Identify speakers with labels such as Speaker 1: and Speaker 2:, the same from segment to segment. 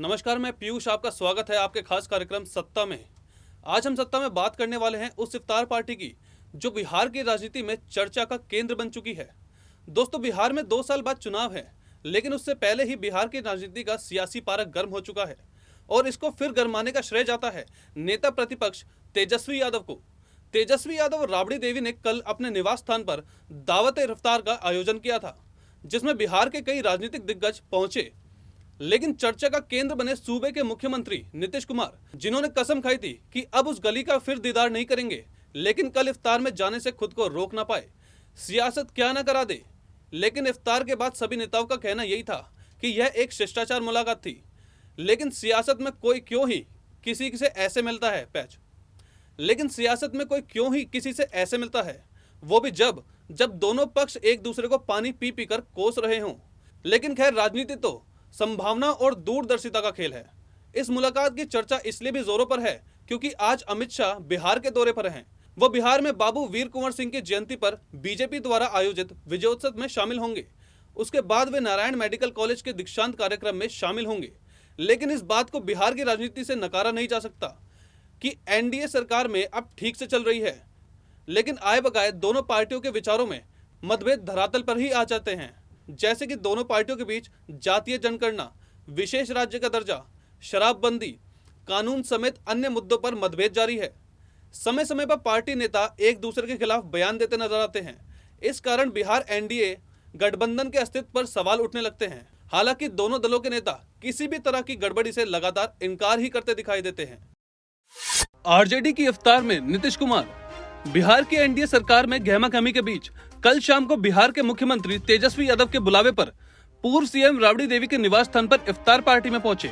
Speaker 1: नमस्कार, मैं पीयूष। आपका स्वागत है आपके खास कार्यक्रम सत्ता में। आज हम सत्ता में बात करने वाले हैं उस इफ्तार पार्टी की जो बिहार की राजनीति में चर्चा का केंद्र बन चुकी है। दोस्तों, बिहार में 2 साल बाद चुनाव है, लेकिन उससे पहले ही बिहार की राजनीति का सियासी पारा गर्म हो चुका है और इसको फिर गर्माने का श्रेय जाता है नेता प्रतिपक्ष तेजस्वी यादव को। तेजस्वी यादव और राबड़ी देवी ने कल अपने निवास स्थान पर दावत इफ्तार का आयोजन किया था, जिसमें बिहार के कई राजनीतिक दिग्गज पहुंचे। लेकिन चर्चा का केंद्र बने सूबे के मुख्यमंत्री नीतीश कुमार, जिन्होंने कसम खाई थी कि अब उस गली का फिर दीदार नहीं करेंगे, लेकिन कल इफ्तार में जाने से खुद को रोक ना पाए। सियासत क्या ना करा दे, लेकिन इफ्तार के बाद सभी नेताओं का कहना यही था कि यह एक शिष्टाचार मुलाकात थी। लेकिन सियासत में कोई क्यों ही किसी से ऐसे मिलता है लेकिन सियासत में कोई क्यों ही किसी से ऐसे मिलता है, वो भी जब दोनों पक्ष एक दूसरे को पानी पी पी कर कोस रहे हों। लेकिन खैर, राजनीति तो संभावना और दूरदर्शिता का खेल है। इस मुलाकात की चर्चा इसलिए भी जोरों पर है क्योंकि आज अमित शाह बिहार के दौरे पर हैं। वो बिहार में बाबू वीर कुंवर सिंह की जयंती पर बीजेपी द्वारा आयोजित विजयोत्सव में शामिल होंगे। उसके बाद वे नारायण मेडिकल कॉलेज के दीक्षांत कार्यक्रम में शामिल होंगे। लेकिन इस बात को बिहार की राजनीति से नकारा नहीं जा सकता कि एनडीए सरकार में अब ठीक से चल रही है, लेकिन आए बगाए दोनों पार्टियों के विचारों में मतभेद धरातल पर ही आ जाते हैं। जैसे कि दोनों पार्टियों के बीच जातीय जनगणना, विशेष राज्य का दर्जा, शराबबंदी, कानून समेत अन्य मुद्दों पर मतभेद जारी है। समय समय पर पार्टी नेता एक दूसरे के खिलाफ बयान देते नजर आते हैं। इस कारण बिहार एनडीए गठबंधन के अस्तित्व पर सवाल उठने लगते हैं। हालांकि दोनों दलों के नेता किसी भी तरह की गड़बड़ी से लगातार इनकार ही करते दिखाई देते हैं। आरजेडी की इफ्तार में नीतीश कुमार। बिहार की एनडीए सरकार में गहमागहमी के बीच कल शाम को बिहार के मुख्यमंत्री तेजस्वी यादव के बुलावे पर पूर्व सीएम राबड़ी देवी के निवास स्थान पर इफ्तार पार्टी में पहुंचे।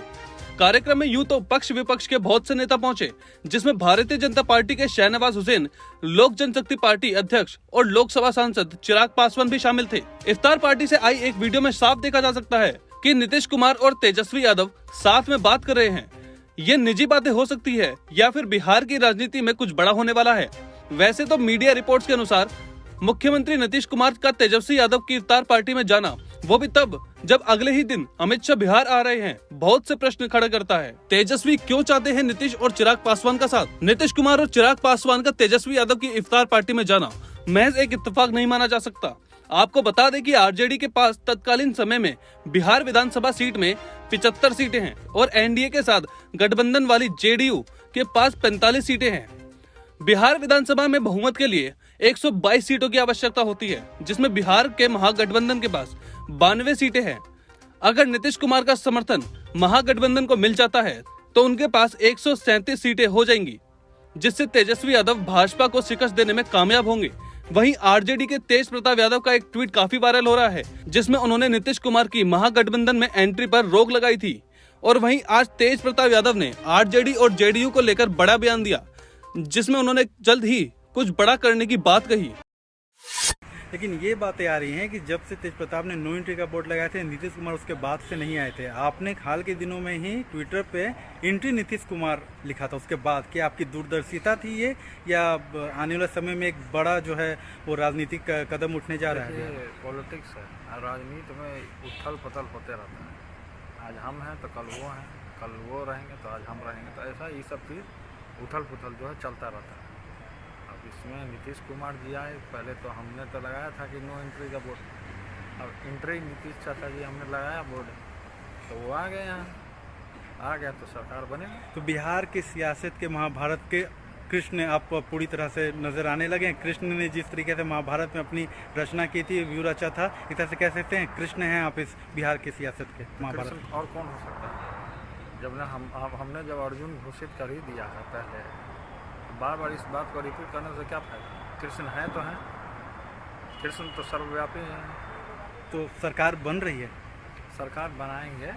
Speaker 1: कार्यक्रम में यूं तो पक्ष विपक्ष के बहुत से नेता पहुंचे, जिसमें भारतीय जनता पार्टी के शाहनवाज हुसैन, लोक जनशक्ति पार्टी अध्यक्ष और लोकसभा सांसद चिराग पासवान भी शामिल थे। इफ्तार पार्टी से आई एक वीडियो में साफ देखा जा सकता है कि नीतीश कुमार और तेजस्वी यादव साथ में बात कर रहे हैं। ये निजी बातें हो सकती है या फिर बिहार की राजनीति में कुछ बड़ा होने वाला है। वैसे तो मीडिया रिपोर्ट्स के अनुसार मुख्यमंत्री नीतीश कुमार का तेजस्वी यादव की इफ्तार पार्टी में जाना, वो भी तब जब अगले ही दिन अमित शाह बिहार आ रहे हैं, बहुत से प्रश्न खड़े करता है। तेजस्वी क्यों चाहते हैं नीतीश और चिराग पासवान का साथ? नीतीश कुमार और चिराग पासवान का तेजस्वी यादव की इफ्तार पार्टी में जाना महज एक इत्तेफाक नहीं माना जा सकता। आपको बता दें कि आरजेडी के पास तत्कालीन समय में बिहार विधानसभा सीट में 75 सीटें हैं और एनडीए के साथ गठबंधन वाली जेडीयू के पास 45 सीटें हैं। बिहार विधानसभा में बहुमत के लिए 122 सीटों की आवश्यकता होती है, जिसमें बिहार के महागठबंधन के पास 92 सीटें हैं। अगर नीतीश कुमार का समर्थन महागठबंधन को मिल जाता है तो उनके पास 137 सीटें हो जाएंगी, जिससे तेजस्वी यादव भाजपा को शिकस्त देने में कामयाब होंगे। वहीं आरजेडी के तेज प्रताप यादव का एक ट्वीट काफी वायरल हो रहा है, जिसमें उन्होंने नीतीश कुमार की महागठबंधन में एंट्री पर रोक लगाई थी। और वहीं आज तेज प्रताप यादव ने आरजेडी और जेडीयू को लेकर बड़ा बयान दिया, जिसमें उन्होंने जल्द ही कुछ बड़ा करने की बात कही।
Speaker 2: लेकिन ये बातें आ रही हैं कि जब से तेज प्रताप ने नो एंट्री का बोर्ड लगाए थे, नीतीश कुमार उसके बाद से नहीं आए थे। आपने हाल के दिनों में ही ट्विटर पे एंट्री नीतीश कुमार लिखा था, उसके बाद कि आपकी दूरदर्शिता थी ये, या आने वाले समय में एक बड़ा जो है वो राजनीतिक कदम उठने जा रहा है?
Speaker 3: पॉलिटिक्स है और राजनीति में उथल पुथल होते रहता है। आज हम हैं तो कल वो हैं, कल वो रहेंगे तो आज हम रहेंगे, तो ऐसा ये सब चीज़ उथल पुथल जो है चलता रहता है। अब इसमें नीतीश कुमार जी आए, पहले तो हमने तो लगाया था कि नो एंट्री का बोर्ड, अब एंट्री नीतीश चाचा जी हमने लगाया बोर्ड, तो वो आ गए यहाँ, आ गया तो सरकार बनेगी।
Speaker 2: तो बिहार की सियासत के महाभारत के कृष्ण आप पूरी तरह से नजर आने लगे। कृष्ण ने जिस तरीके से महाभारत में अपनी रचना की थी, व्यू रचा था, इस तरह से कह सकते हैं कृष्ण हैं आप इस बिहार की सियासत के महाभारत।
Speaker 3: और कौन हो सकता है? जब ना हमने जब अर्जुन घोषित कर ही दिया है पहले, बार बार इस बात को रिपीट करने से क्या फायदा? कृष्ण है तो हैं, कृष्ण तो सर्वव्यापी हैं।
Speaker 2: तो सरकार बन रही है,
Speaker 3: सरकार बनाएंगे,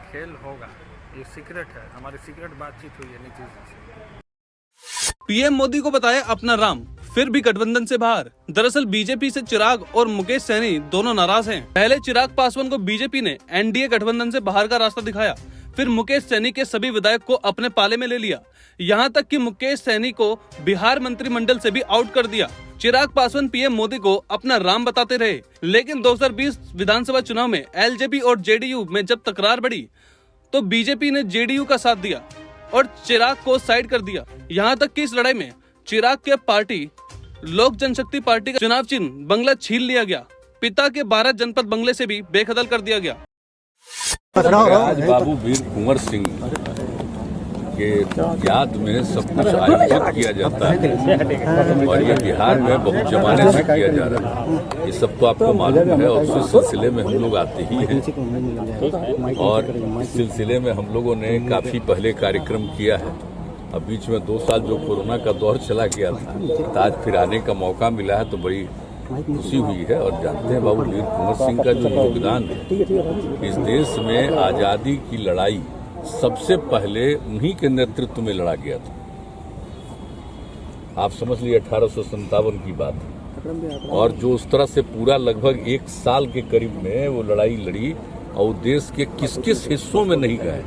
Speaker 3: खेल होगा, ये सीक्रेट है, हमारी सीक्रेट बातचीत हुई है नीतीश जी से।
Speaker 1: पीएम मोदी को बताया अपना राम, फिर भी गठबंधन से बाहर। दरअसल बीजेपी से चिराग और मुकेश सहनी दोनों नाराज हैं। पहले चिराग पासवान को बीजेपी ने एनडीए गठबंधन से बाहर का रास्ता दिखाया, फिर मुकेश सहनी के सभी विधायक को अपने पाले में ले लिया, यहाँ तक कि मुकेश सहनी को बिहार मंत्रिमंडल से भी आउट कर दिया। चिराग पासवान पीएम मोदी को अपना राम बताते रहे, लेकिन 2020 विधानसभा चुनाव में एलजेपी और जेडीयू में जब तकरार बढ़ी तो बीजेपी ने जेडीयू का साथ दिया और चिराग को साइड कर दिया। यहाँ तक कि इस लड़ाई में चिराग के पार्टी लोक जनशक्ति पार्टी का चुनाव चिन्ह बंगला छीन लिया गया। पिता के 12 जनपद बंगले से भी बेखदल कर दिया गया।
Speaker 4: आज बाबू वीर कुंवर सिंह के याद में सब कुछ आयोजित किया जाता है और ये बिहार में बहुत जमाने से किया जा रहा है। ये सब तो आपको मालूम है और उस सिलसिले में हम लोग आते ही हैं और इस सिलसिले में हम लोगों ने काफी पहले कार्यक्रम किया है। अब बीच में 2 साल जो कोरोना का दौर चला गया था, तो आज फिर आने का मौका मिला है तो बड़ी खुशी हुई है। और जानते हैं बाबू वीर कुंवर सिंह का जो योगदान है इस देश में आजादी की लड़ाई सबसे पहले उन्हीं के नेतृत्व में लड़ा गया था। आप समझ लीजिए 1857 की बात है और जो उस तरह से पूरा लगभग 1 साल के करीब में वो लड़ाई लड़ी और देश के किस किस हिस्सों में नहीं गए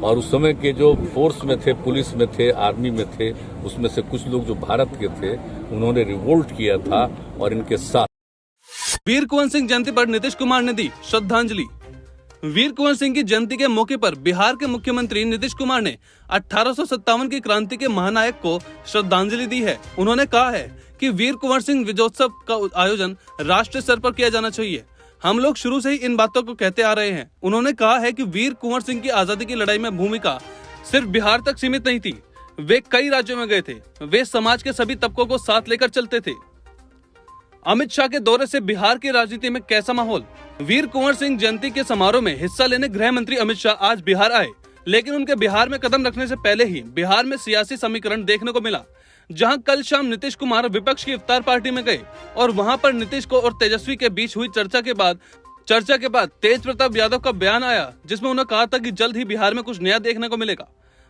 Speaker 4: और उस समय के जो फोर्स में थे, पुलिस में थे, आर्मी में थे, उसमें से कुछ लोग जो भारत के थे उन्होंने रिवोल्ट किया था और इनके साथ
Speaker 1: वीर कुंवर सिंह जयंती पर नीतीश कुमार ने दी श्रद्धांजलि। वीर कुंवर सिंह की जयंती के मौके पर बिहार के मुख्यमंत्री नीतीश कुमार ने 1857 की क्रांति के महानायक को श्रद्धांजलि दी है। उन्होंने कहा है कि वीर कुंवर सिंह विजयोत्सव का आयोजन राष्ट्रीय स्तर पर किया जाना चाहिए। हम लोग शुरू से ही इन बातों को कहते आ रहे हैं। उन्होंने कहा है कि वीर कुंवर सिंह की आजादी की लड़ाई में भूमिका सिर्फ बिहार तक सीमित नहीं थी, वे कई राज्यों में गए थे। वे समाज के सभी तबकों को साथ लेकर चलते थे। अमित शाह के दौरे से बिहार की राजनीति में कैसा माहौल? वीर कुंवर सिंह जयंती के समारोह में हिस्सा लेने गृह मंत्री अमित शाह आज बिहार आए, लेकिन उनके बिहार में कदम रखने से पहले ही बिहार में सियासी समीकरण देखने को मिला, जहां कल शाम नीतीश कुमार विपक्ष की इफ्तार पार्टी में गए और वहां पर नीतीश को और तेजस्वी के बीच हुई चर्चा के बाद तेज प्रताप यादव का बयान आया, जिसमें उन्होंने कहा था कि जल्द ही बिहार में कुछ नया देखने को मिलेगा।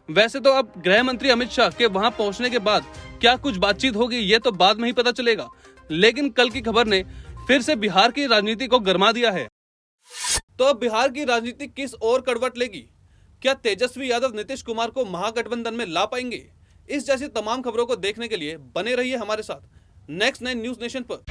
Speaker 1: वैसे तो अब गृह मंत्री अमित शाह के वहां पहुंचने के बाद क्या कुछ बातचीत होगी ये तो बाद में ही पता चलेगा, लेकिन कल की खबर ने फिर से बिहार की राजनीति को गरमा दिया है। तो अब बिहार की राजनीति किस ओर करवट लेगी? क्या तेजस्वी यादव नीतीश कुमार को महागठबंधन में ला पाएंगे? इस जैसी तमाम खबरों को देखने के लिए बने रहिए हमारे साथ नेक्स्ट 9 न्यूज नेशन पर।